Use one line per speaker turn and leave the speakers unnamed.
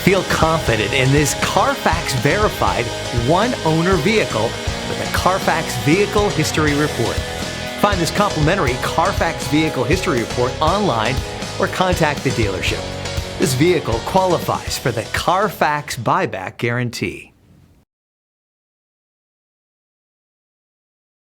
Feel confident in this Carfax verified one-owner vehicle with a Carfax Vehicle History Report. Find this complimentary Carfax Vehicle History Report online or contact the dealership. This vehicle qualifies for the Carfax Buyback Guarantee.